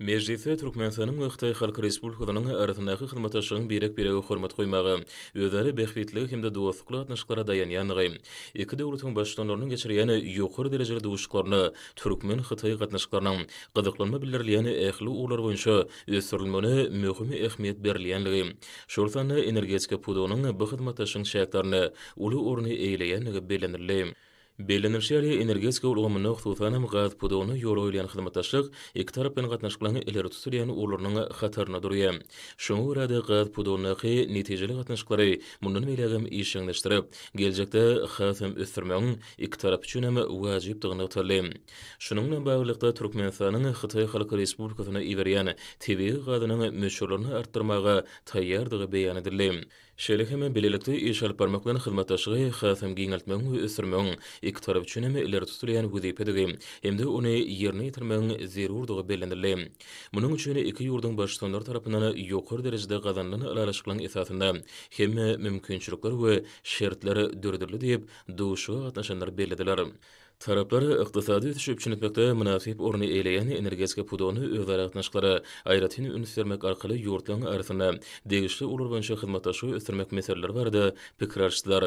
Meclise Türkmenistan'ın ve Xitay Halk Respublikasynyň arasyndaky hyzmatdaşlygyň berek-beregi hormat goýmagy, özleri bäxwitlik hemde dostlukly gatnaşyklara dayanýanlygy, iki döwletiň başçylarynyň geçirýän ýokary derejeli dowuşuklaryny Türkmen-Xitay gatnaşyklarynyň gyzyklanma bildirilýän ähli uglar boýunça ösürilmegine möhüm ähmiýet berilýänligi, şol sany energetika pudugynyň bu hyzmatdaşlygyň şähertlerini uly orny eýleýänligi belenirli. Belenirşäli energetika ulgamyny hususan gaz pudugyny ýol goýulan hyzmatdaşlyk iki tarapdan gatnaşyklaryny ileri tutulýan uglarynyň hatyryna durýar. Şoňa görä de gaz pudugyny netijeli gatnaşyklary mundan beýlegem işleňleşdirip, geljekde hasam ösdürmegiň iki tarap üçin hem wajypdygyny ötürli. Şunuň bilen baglykda Türkmenistanyň Xitay Halk Respublikasyna iberýän tebii gazynyň möçürlerini artdyrmaga taýýardygy beýan edildi. Şeýle hem bilelikde iş alyp barmaklan hyzmatdaşlygy hasam giňeltmegiň we ösdürmegiň iki tarap üçin hem ileri tutulýan wezipedigi, hemde ony ýerine ýetirmegiň zerurdygy belendirildi. Munyň üçin iki ýurduň başçylary tarapyndan ýokary derejede gazanylan alalaşyklaryň esasynda hem mümkinçilikler we şertler dördürli diýip dowuşa gatnaşanlar belediler. Taraplar ykdysady ötüşüp çynetmekde münasip orny eýleýän energetika pudugyny özleri gatnaşyklary aýratyn ünsürmek arkaly ýurtlaryň arasynda degişli ular boýunça hyzmatdaşlygy ösdürmek meseleleri barada pikir alşdylar.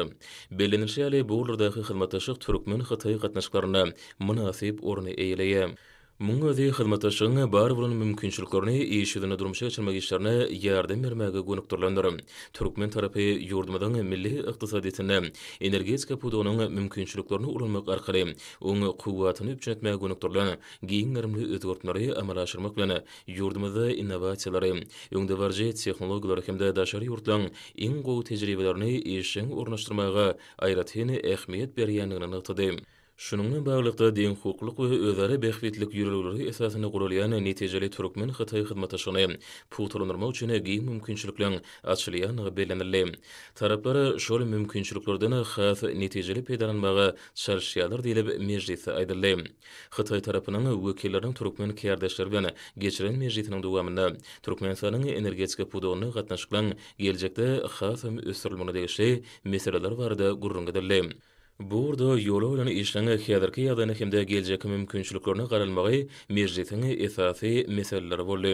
Belenirşäli bu ulardaky hyzmatdaşlyk Türkmen-Xitay gatnaşyklaryna münasip orny eýleýär. Muňa özi hyzmatdaşlygyň bar bolan mümkinçiliklerini işidine durmuşa geçirmek işlerine ýardam bermäge gönükdirlendir. Türkmen tarapy ýurdumyzyň milli ykdysadyetine energetika pudugynyň mümkinçiliklerini ulanmak arkaly oňa kuwwatyny üçetmäge gönükdirlen giň gyrymly özgertmeleri amala aşyrmak bilen ýurdumyzda innovasiýalary, öňde barjy tehnologiýalary hemde daşary ýurtlaryň iň gowy tejribelerini işiň ornaşdyrmaga aýratyn ähmiýet berýänligini ýetdi. Şunun bilen baglykda deň hukuklyk we özleri bäxwitlik ýürelgleri esasyna gurulýan netijeli Türkmen-Xitay hyzmatdaşlygyny putulandyrmak üçin giň mümkinçilikler açylýanlygy belenildi. Taraplar şol mümkinçiliklerden has netijeli peýdalanmaga çalışýarlar diýilip meclise aýdyldy. Xitay tarapynyň wekilleriniň Türkmen kärdeşleri bilen geçiren meclisiniň dowamında Türkmenistanyň energetika pudugyny gatnaşyklaryň geljekde hasam ösürilmegine degişli meseleler barada gurrun edildi. Burada ýola bilen işleňe häzirki ýagdaýyna hemde geljek mümkinçiliklerini garalmagy meclisiň esasy meseleleri boldy.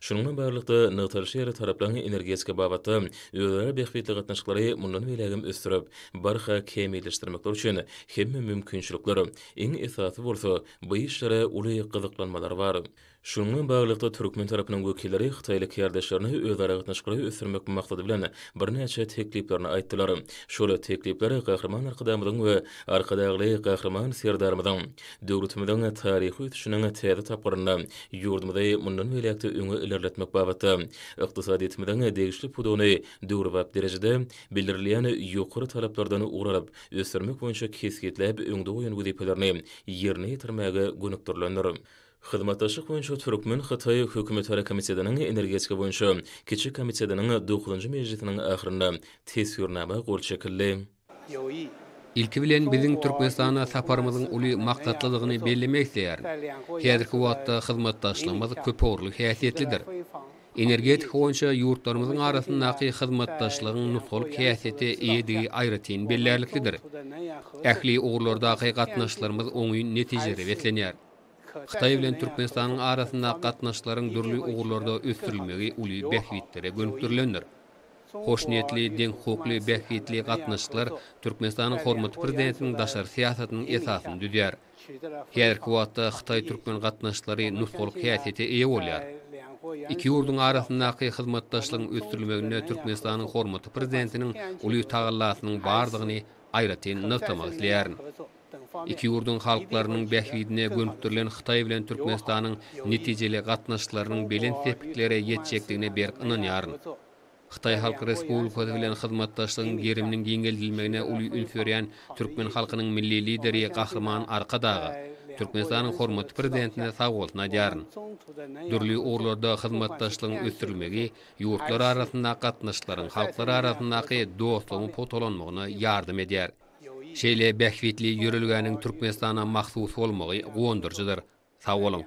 Şunuň bilen baglykda nötral şeýle taraplaryň energetika babatda özleri bäxwitlik gatnaşyklary mundan beýlegem ösdürip, barha kemilleşdirmek üçin hemme mümkinçilikler iň esasy bolsa, bu işlere uly gyzyklanmalar bar. Şunuň bilen baglykda Türkmen tarapynyň wekilleri Xitaylyk ýerdeşlerini özleri gatnaşyklary ösdürmek maksady bilen bir näçe tekliplerini aýtdylar. Şol teklipleri Gahrman arkadamyň we arkadagy Gahrman serdarmyň döwletimiziň taryhy ötüşiniň täze tapgyryna ýurdumyzda mundan beýlekde öňe ilerletmek babatda ykdysadyetimiziň degişli pudugyny döwrüp derejede bildirilýän ýokary talaplardan ugranıp ösdürmek boýunça kesgitläp öňde goýan wezipelerini ýerine ýetirmäge gönükdirlendir. Hyzmatdaşlyk boýunça Türkmen-Xitay hökümetleri komissiyasiniň energetika boýunça kiçik komissiyanyň 9-njy mejlisiniň ahyrynda tesirname gol çekildi. İlki bilen biziň Türkmenistana saparymyzyň uly maksatlylygyny bellemek isleýär. Häzirki wagtda hyzmatdaşlygymyz köpörli häsiýetlidir. Energetika boýunça ýurtlarymyzyň arasyndaky hyzmatdaşlygyň nutgalyk häsiýeti eýdigi aýratyn bellerlikdir. Ähli ugurlardaky gatnaşlarymyz oňy netijeli betlenýär. Xitay bilen Türkmenistanyň arasynda gatnaşlaryň dürli ugurlarda ösdürilmegi uly bäxwitlere gönükdirilendir. Hoşniyetli, deň hukukly, bäxwitli gatnaşyklar Türkmenistanyň hormat prezidentiniň daşary siýasatynyň esasyny düzýär. Häzirki wagtda Xitay-Türkmen gatnaşyklary nutgalyk häsiýete eýe bolýar. İki ýurduň arasyndaky hyzmatdaşlygyň ösdürilmegine Türkmenistanyň hormat prezidentiniň uly tagallasynyň bardygyny aýratyn nyktamak isleýär. İki ýurduň halklarynyň bäxwidine gönükdirilen Xitay bilen Türkmenistanyň netijeli gatnaşyklarynyň belen sepikleri ýetjekdigine berk ynanýar. Xitay Halk Respublikasy bilen hyzmatdaşlygyň geriminiň giňeldilmegine uly üns berýän Türkmen halkynyň milli lideri Gahrman Arkadagy Türkmenistanyň hormat prezidentine sagawlyk nadýaryn. Dürli ugurlarda hyzmatdaşlygyň ösdürilmegi ýurtlar arasynda gatnaşyklaryň halklar arasyndaky dostlugyň potolanmagyna ýardam edýär. Şeýle bäxwitli ýörelgäniň Türkmenistana mahsus bolmagy gowandyrjydyr. Sag bolun.